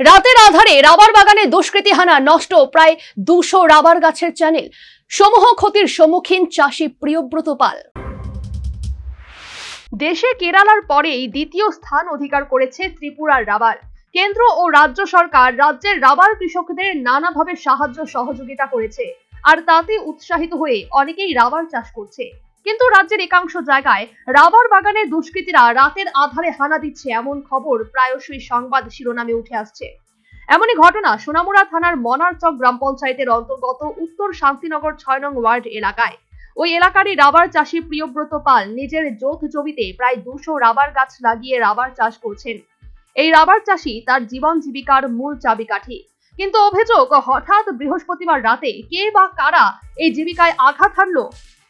রাতের আধারে রাবার বাগানে দুষ্কৃতী হানা, নষ্ট প্রায় 200 রাবার গাছের চ্যানেল, সমূহ ক্ষতির সম্মুখীন চাষী প্রিয়ব্রত পাল। দেশে কেরালার পরেই দ্বিতীয় স্থান অধিকার করেছে ত্রিপুরার রাবার। কেন্দ্র ও রাজ্য সরকার রাজ্যের রাবার কৃষকদের নানাভাবে সাহায্য সহযোগিতা করেছে, আর তাতে উৎসাহিত হয়ে অনেকেই রাবার চাষ করছে। কিন্তু রাজ্যের একাংশ জায়গায় রাবার বাগানে দুষ্কৃতীরা রাতের আধারে হানা দিচ্ছে এমন খবর প্রায়শই সংবাদ শিরোনামে উঠে আসছে। এমনই ঘটনা সোনামুড়া থানার মনারচক গ্রাম পঞ্চায়েতের অন্তর্গত উত্তর শান্তিনগর 6 নং ওয়ার্ড এলাকায়। ওই এলাকারই রাবার চাষী প্রিয়ব্রত পাল নিজের যৌথ জমিতে প্রায় 200 রাবার গাছ লাগিয়ে রাবার চাষ করছেন। এই রাবার চাষী তার জীবন জীবিকার মূল চাবিকাঠি। কিন্তু অভিযোগ, হঠাৎ বৃহস্পতিবার রাতে কে বা কারা এই জীবিকায় আঘাত হানলো।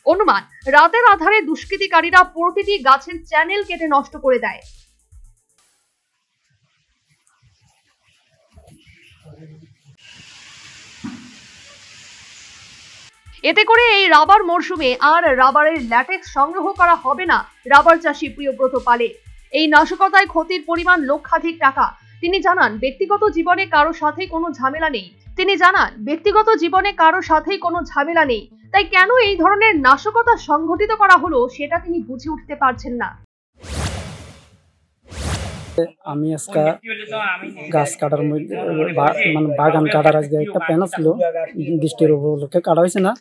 অনুমান, রাতের আধারে দুষ্কৃতিকারীরা প্রতিটি গাছের চ্যানেল কেটে নষ্ট করে দেয়। এতে করে এই রাবার মরশুমে আর রাবারের ল্যাটেক্স সংগ্রহ করা হবে না রাবার চাষী প্রিয়ব্রত পালের। এই নাশকতায় ক্ষতির পরিমাণ লক্ষাধিক টাকা। তিনি জানান, ব্যক্তিগত জীবনে কারো সাথে কোনো ঝামেলা নেই। তাই কেন এই ধরনের নাশকতা সংঘটিত করা হলো সেটা তিনি বুঝে উঠতে পারছেন না। আমি আজকে গাছ কাটার মধ্যে মানে বাগান কাটার আজকে একটা প্ল্যান ছিল, বৃষ্টির উপলক্ষে কাটা হয়েছে না।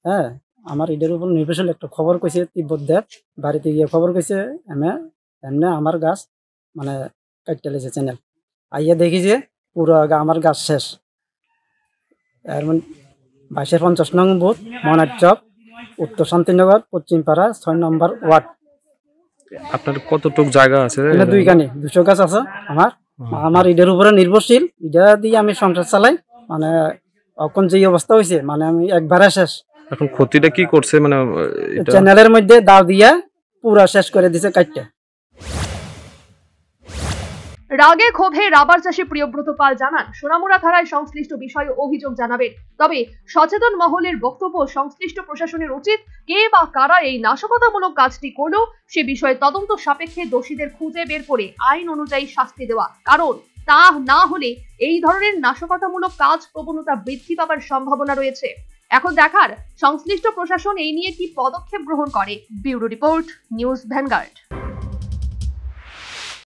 হ্যাঁ, আমার এটার উপর নির্ভরশীল একটা খবর কইছে তিব্বত দেব, বাড়িতে গিয়ে খবর কইছে এমনি আমার গাছ মানে কাটতে লেগেছে চ্যানেল। আইয়া দেখি যে পুরো আমার গাছ শেষ। এর মানে 2250 নং বুথ, মনারচক, উত্তর শান্তিনগর, পশ্চিমপাড়া, 6 নম্বর ওয়ার্ড। আপনার কতটুক জায়গা আছে? দুইখানে 200 গাছ আছে আমার এটার উপরে নির্ভরশীল। এটা দিয়ে আমি সংসার চালাই। মানে এখন যে অবস্থা হয়েছে, মানে আমি একবারে শেষ। এখন ক্ষতিটা কি করছে? মানে চ্যানেলের মধ্যে দাও দিয়া পুরা শেষ করে দিছে কাটতে। রাগে ক্ষোভে রাবার চাষী প্রিয়ব্রত পাল জানান, সোনামুড়া থানায় সংশ্লিষ্ট বিষয়ে অভিযোগ জানাবেন। তবে সচেতন মহলের বক্তব্য, সংশ্লিষ্ট প্রশাসনের উচিত কে বা কারা এই নাশকতামূলক কাজটি করলো সে বিষয়ে তদন্ত সাপেক্ষে দোষীদের খুঁজে বের করে আইন অনুযায়ী শাস্তি দেওয়া। কারণ তা না হলে এই ধরনের নাশকতামূলক কাজ প্রবণতা বৃদ্ধি পাবার সম্ভাবনা রয়েছে। এখন দেখার সংশ্লিষ্ট প্রশাসন এই নিয়ে কি পদক্ষেপ গ্রহণ করে। Bureau report, news vanguard.